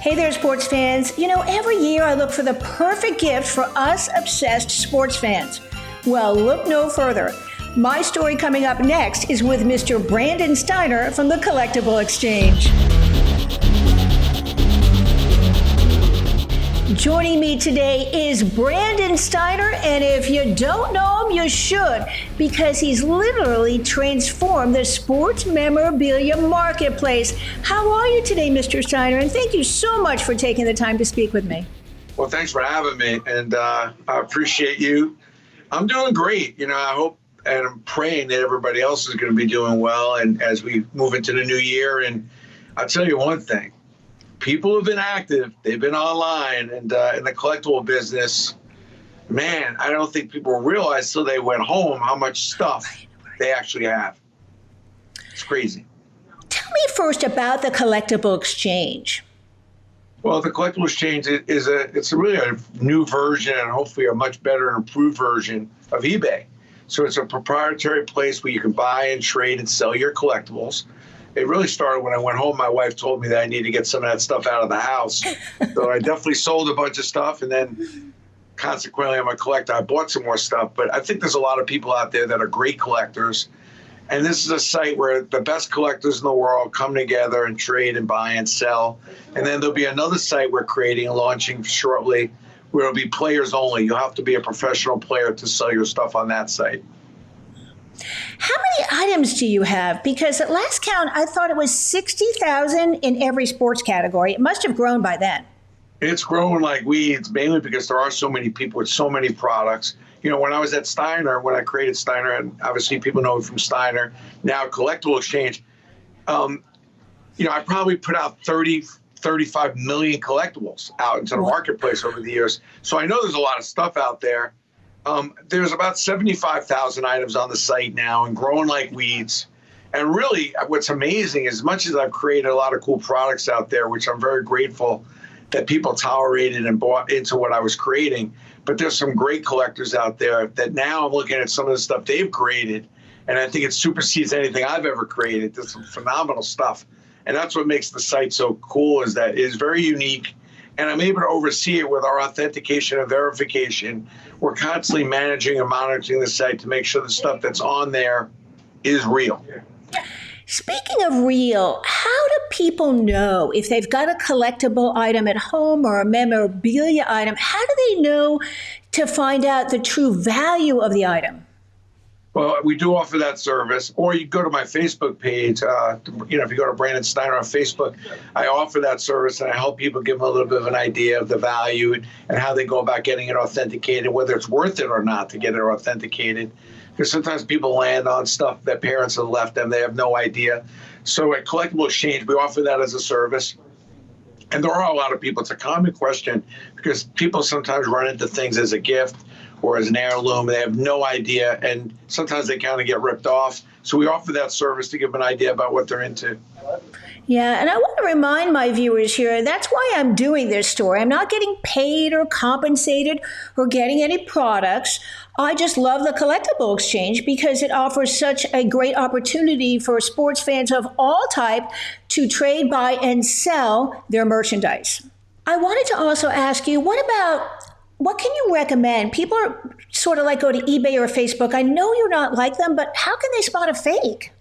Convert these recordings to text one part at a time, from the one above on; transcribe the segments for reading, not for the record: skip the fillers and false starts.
Hey there, sports fans. You know, every year I look for the perfect gift for us obsessed sports fans. Well, look no further. My story coming up next is with Mr. Brandon Steiner from the Collectible Exchange. Joining me today is Brandon Steiner, and if you don't know him, you should, because he's literally transformed the sports memorabilia marketplace. How are you today, Mr. Steiner? And thank you so much for taking the time to speak with me. Well, thanks for having me, and I appreciate you. I'm doing great. You know, I hope and I'm praying that everybody else is going to be doing well, and as we move into the new year. And I'll tell you one thing. People have been active. They've been online, and in the collectible business, man, I don't think people realize till they went home how much stuff they actually have. It's crazy. Tell me first about the Collectible Exchange. Well, the Collectible Exchange it's really a new version, and hopefully a much better and improved version of eBay. So it's a proprietary place where you can buy and trade and sell your collectibles. It really started when I went home. My wife told me that I needed to get some of that stuff out of the house. So I definitely sold a bunch of stuff, and then consequently, I'm a collector. I bought some more stuff. But I think there's a lot of people out there that are great collectors. And this is a site where the best collectors in the world come together and trade and buy and sell. And then there'll be another site we're creating and launching shortly where it'll be players only. You'll have to be a professional player to sell your stuff on that site. How many items do you have? Because at last count, I thought it was 60,000 in every sports category. It must have grown by then. It's grown like weeds, mainly because there are so many people with so many products. You know, when I was at Steiner, when I created Steiner, and obviously people know me from Steiner, now Collectible Exchange, you know, I probably put out 35 million collectibles out into the marketplace over the years. So I know there's a lot of stuff out there. There's about 75,000 items on the site now and growing like weeds. And really, what's amazing is as much as I've created a lot of cool products out there, which I'm very grateful that people tolerated and bought into what I was creating, but there's some great collectors out there that now I'm looking at some of the stuff they've created, and I think it supersedes anything I've ever created. There's some phenomenal stuff. And that's what makes the site so cool, is that it is very unique. And I'm able to oversee it with our authentication and verification. We're constantly managing and monitoring the site to make sure the stuff that's on there is real. Speaking of real, how do people know if they've got a collectible item at home or a memorabilia item? How do they know to find out the true value of the item? Well, we do offer that service, or you go to my Facebook page. You know, if you go to Brandon Steiner on Facebook, I offer that service, and I help people give them a little bit of an idea of the value and how they go about getting it authenticated, whether it's worth it or not to get it authenticated. Because sometimes people land on stuff that parents have left them. They have no idea. So at Collectible Exchange, we offer that as a service. And there are a lot of people. It's a common question because people sometimes run into things as a gift or as an heirloom. They have no idea, and sometimes they kind of get ripped off. So we offer that service to give them an idea about what they're into. Yeah, and I want to remind my viewers here, that's why I'm doing this story. I'm not getting paid or compensated or getting any products. I just love the Collectible Exchange because it offers such a great opportunity for sports fans of all type to trade, buy, and sell their merchandise. I wanted to also ask you, what can you recommend? People are sort of like go to eBay or Facebook. I know you're not like them, but how can they spot a fake?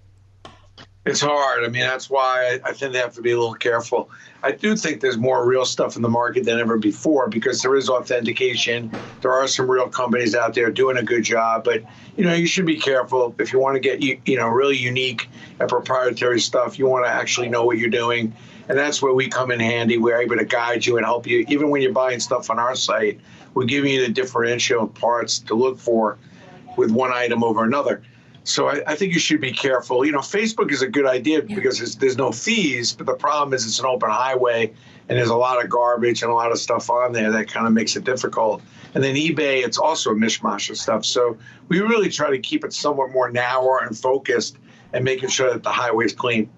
It's hard. I mean, that's why I think they have to be a little careful. I do think there's more real stuff in the market than ever before because there is authentication. There are some real companies out there doing a good job, but you know, you should be careful if you want to get you know really unique and proprietary stuff. You want to actually know what you're doing, and that's where we come in handy. We're able to guide you and help you, even when you're buying stuff on our site. We're giving you the differential parts to look for with one item over another. So I think you should be careful. You know, Facebook is a good idea because there's no fees, but the problem is it's an open highway and there's a lot of garbage and a lot of stuff on there that kind of makes it difficult. And then eBay, it's also a mishmash of stuff. So we really try to keep it somewhat more narrow and focused and making sure that the highway is clean.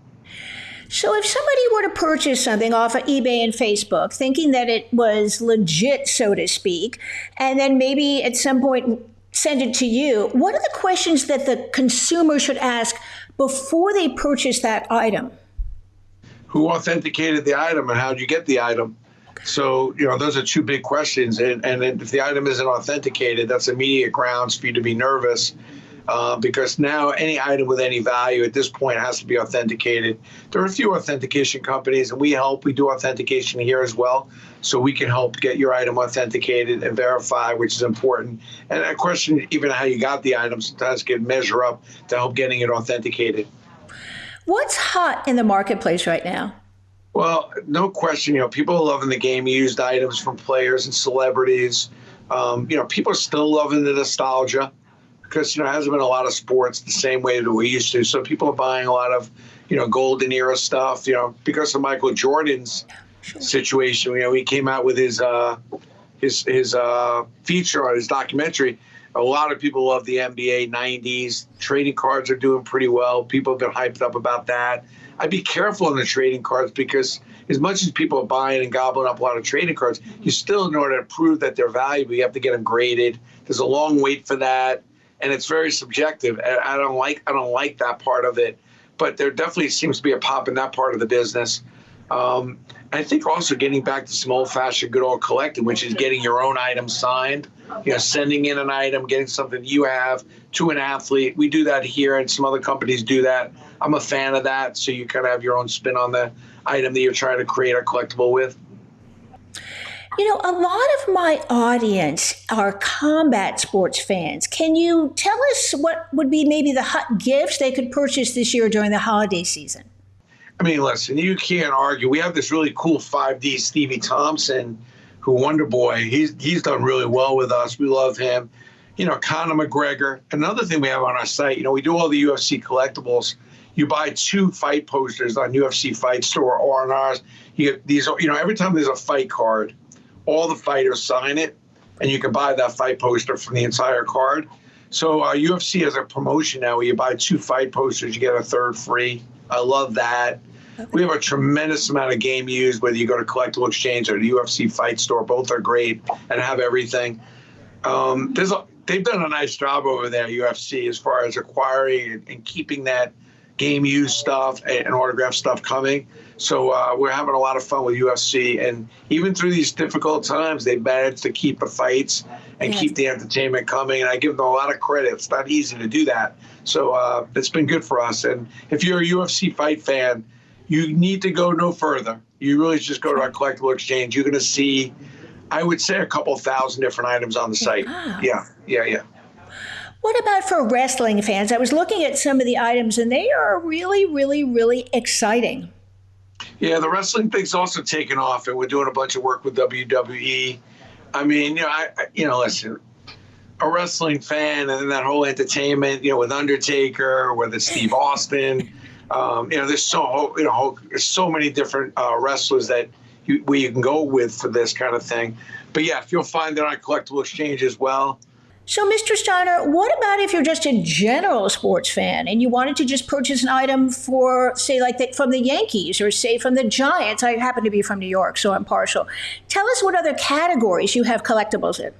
So if somebody were to purchase something off of eBay and Facebook, thinking that it was legit, so to speak, and then maybe at some point send it to you, what are the questions that the consumer should ask before they purchase that item? Who authenticated the item and how did you get the item? So, those are two big questions. And if the item isn't authenticated, that's immediate grounds for you to be nervous. Because now any item with any value at this point has to be authenticated. There are a few authentication companies, and we do authentication here as well. So we can help get your item authenticated and verify, which is important. And a question, even how you got the item, sometimes can measure up to help getting it authenticated. What's hot in the marketplace right now? Well, no question, people are loving the game used items from players and celebrities. People are still loving the nostalgia, because, there hasn't been a lot of sports the same way that we used to. So people are buying a lot of, golden era stuff, because of Michael Jordan's situation. He came out with his feature on his documentary. A lot of people love the NBA 90s. Trading cards are doing pretty well. People have been hyped up about that. I'd be careful on the trading cards, because as much as people are buying and gobbling up a lot of trading cards, you still, in order to prove that they're valuable, you have to get them graded. There's a long wait for that. And it's very subjective. And I don't like that part of it, but there definitely seems to be a pop in that part of the business. I think also getting back to some old-fashioned good old collecting, which is getting your own item signed, sending in an item, getting something you have to an athlete. We do that here, and some other companies do that. I'm a fan of that, so you kind of have your own spin on the item that you're trying to create a collectible with. A lot of my audience are combat sports fans. Can you tell us what would be maybe the hot gifts they could purchase this year during the holiday season? I mean, listen, you can't argue. We have this really cool 5D Stevie Thompson, who Wonder Boy. He's done really well with us. We love him. Conor McGregor. Another thing we have on our site, we do all the UFC collectibles. You buy 2 fight posters on UFC Fight Store or on ours. You get these, every time there's a fight card, all the fighters sign it, and you can buy that fight poster from the entire card. So UFC has a promotion now where you buy 2 fight posters, you get a third free. I love that. Okay. We have a tremendous amount of game used, whether you go to Collectible Exchange or the UFC Fight Store. Both are great and have everything. They've done a nice job over there, UFC, as far as acquiring and keeping that game used stuff and autograph stuff coming. So we're having a lot of fun with UFC, and even through these difficult times, they've managed to keep the fights and keep the entertainment coming, and I give them a lot of credit. It's not easy to do that. So it's been good for us, and if you're a UFC fight fan, you need to go no further. You really just go to our Collectible Exchange. You're going to see, I would say, a couple thousand different items on the site. Yeah. What about for wrestling fans? I was looking at some of the items, and they are really, really, really exciting. Yeah, the wrestling thing's also taken off, and we're doing a bunch of work with WWE. I mean, listen, a wrestling fan and that whole entertainment, with Undertaker, whether it's Steve Austin, there's so many different wrestlers that you can go with for this kind of thing. But yeah, you'll find it on Collectible Exchange as well. So, Mr. Steiner, what about if you're just a general sports fan and you wanted to just purchase an item for, say, from the Yankees or, say, from the Giants? I happen to be from New York, so I'm partial. Tell us what other categories you have collectibles in.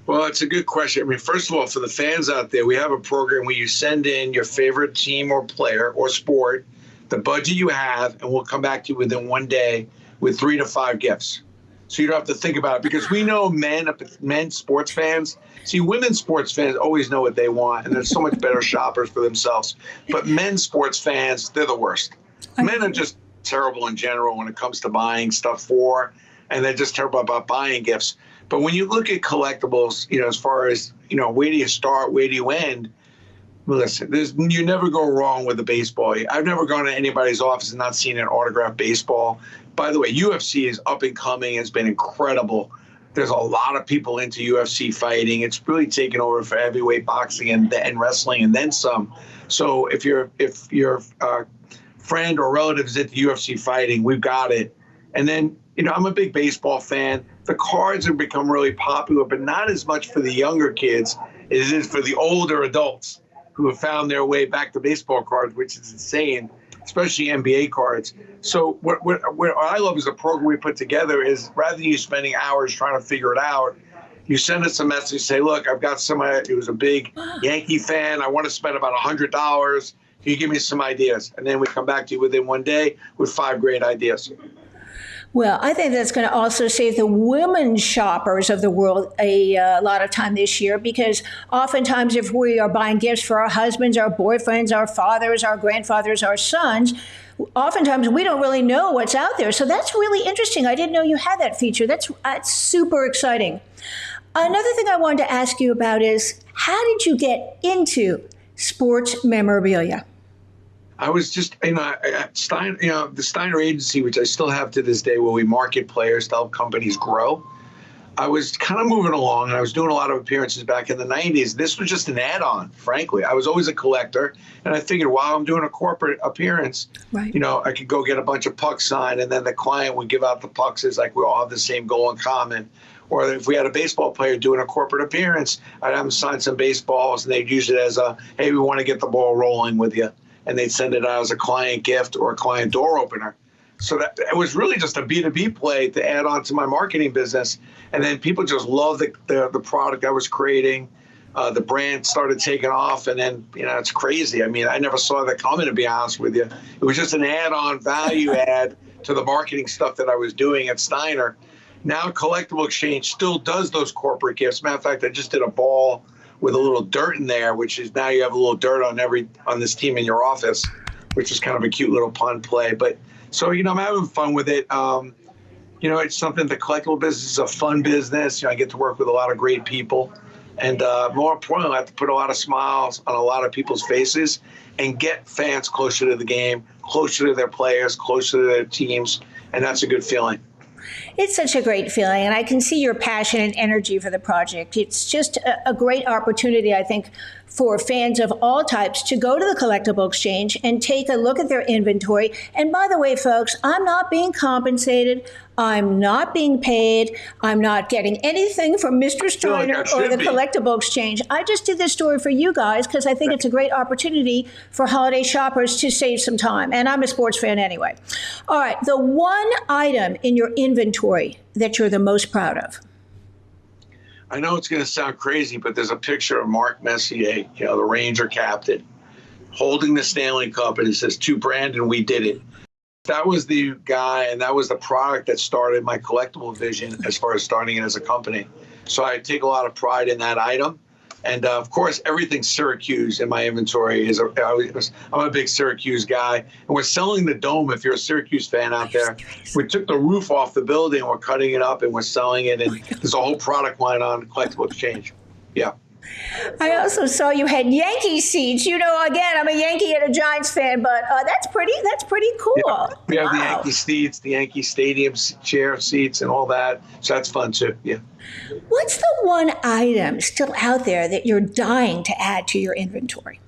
Well, it's a good question. I mean, first of all, for the fans out there, we have a program where you send in your favorite team or player or sport, the budget you have, and we'll come back to you within 1 day with 3 to 5 gifts. So you don't have to think about it, because we know men sports fans. See, women sports fans always know what they want, and they're so much better shoppers for themselves. But men sports fans, they're the worst. Men are just terrible in general when it comes to buying stuff for, and they're just terrible about buying gifts. But when you look at collectibles, as far as, where do you start, where do you end? Listen, you never go wrong with a baseball. I've never gone to anybody's office and not seen an autographed baseball. By the way, UFC is up and coming. It's been incredible. There's a lot of people into UFC fighting. It's really taken over for heavyweight boxing and wrestling and then some. So if your friend or relative is into UFC fighting, we've got it. And then, I'm a big baseball fan. The cards have become really popular, but not as much for the younger kids as it is for the older adults who have found their way back to baseball cards, which is insane, especially NBA cards. So what I love is the program we put together is, rather than you spending hours trying to figure it out, you send us a message, say, look, I've got somebody who's a big Yankee fan. I want to spend about $100. Can you give me some ideas? And then we come back to you within one day with 5 great ideas. Well, I think that's going to also save the women shoppers of the world a lot of time this year, because oftentimes if we are buying gifts for our husbands, our boyfriends, our fathers, our grandfathers, our sons, oftentimes we don't really know what's out there. So that's really interesting. I didn't know you had that feature. That's super exciting. Another thing I wanted to ask you about is, how did you get into sports memorabilia? I was just, at Stein, the Steiner agency, which I still have to this day, where we market players to help companies grow. I was kind of moving along, and I was doing a lot of appearances back in the 90s. This was just an add-on, frankly. I was always a collector, and I figured while I'm doing a corporate appearance, right, I could go get a bunch of pucks signed, and then the client would give out the pucks as like we all have the same goal in common. Or if we had a baseball player doing a corporate appearance, I'd have them sign some baseballs, and they'd use it as a, hey, we want to get the ball rolling with you. And they'd send it out as a client gift or a client door opener. So that it was really just a B2B play to add on to my marketing business. And then people just loved the product I was creating. The brand started taking off, and then, it's crazy. I mean, I never saw that coming, to be honest with you. It was just an add-on value add to the marketing stuff that I was doing at Steiner. Now Collectible Exchange still does those corporate gifts. Matter of fact, I just did a ball with a little dirt in there, which is now you have a little dirt on this team in your office, which is kind of a cute little pun play. But so, I'm having fun with it. It's something, the collectible business is a fun business. I get to work with a lot of great people. And more importantly, I have to put a lot of smiles on a lot of people's faces and get fans closer to the game, closer to their players, closer to their teams. And that's a good feeling. It's such a great feeling, and I can see your passion and energy for the project. It's just a great opportunity, I think, for fans of all types to go to the Collectible Exchange and take a look at their inventory. And by the way, folks, I'm not being compensated. I'm not being paid. I'm not getting anything from Mr. Steiner or the Collectible Exchange. I just did this story for you guys because I think it's a great opportunity for holiday shoppers to save some time. And I'm a sports fan anyway. All right, the one item in your inventory that you're the most proud of. I know it's going to sound crazy, but there's a picture of Mark Messier, the Ranger captain, holding the Stanley Cup, and it says, "To Brandon, we did it." That was the guy, and that was the product that started my collectible vision as far as starting it as a company. So I take a lot of pride in that item. And, of course, everything Syracuse in my inventory is, I'm a big Syracuse guy. And we're selling the dome, if you're a Syracuse fan out there. We took the roof off the building, we're cutting it up, and we're selling it. And there's a whole product line on Collectible Exchange. Yeah. I also saw you had Yankee seats. Again, I'm a Yankee and a Giants fan, but that's pretty cool. Yeah. We have Wow. the Yankee seats, the Yankee Stadium chair seats, and all that. So that's fun, too. Yeah. What's the one item still out there that you're dying to add to your inventory?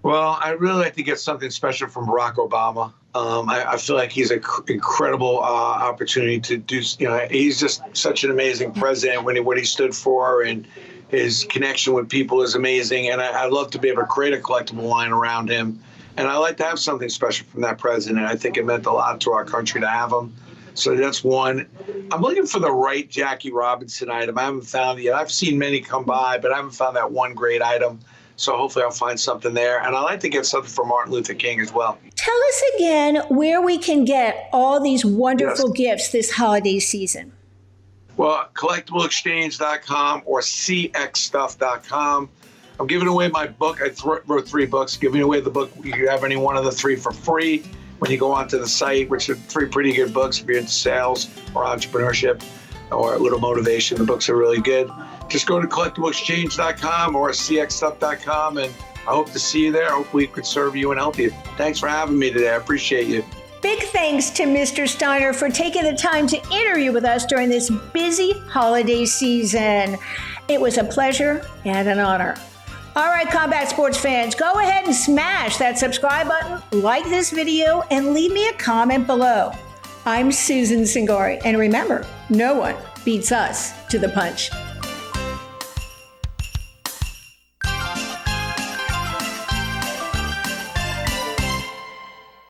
Well, I really like to get something special from Barack Obama. I feel like he's an incredible opportunity to do. He's just such an amazing president. What he stood for and his connection with people is amazing. And I'd love to be able to create a collectible line around him. And I like to have something special from that president. I think it meant a lot to our country to have him. So that's one. I'm looking for the right Jackie Robinson item. I haven't found it yet. I've seen many come by, but I haven't found that one great item. So hopefully I'll find something there. And I like to get something from Martin Luther King as well. Tell us again where we can get all these wonderful gifts this holiday season. Well, collectibleexchange.com or cxstuff.com. I'm giving away my book. I wrote 3 books. Giving away the book. You can have any one of the 3 for free when you go onto the site, which are 3 pretty good books if you're into sales or entrepreneurship or a little motivation. The books are really good. Just go to collectibleexchange.com or cxstuff.com, and I hope to see you there. Hopefully we could serve you and help you. Thanks for having me today. I appreciate you. Big thanks to Mr. Steiner for taking the time to interview with us during this busy holiday season. It was a pleasure and an honor. All right, Combat Sports fans, go ahead and smash that subscribe button, like this video, and leave me a comment below. I'm Susan Cingari, and remember, no one beats us to the punch.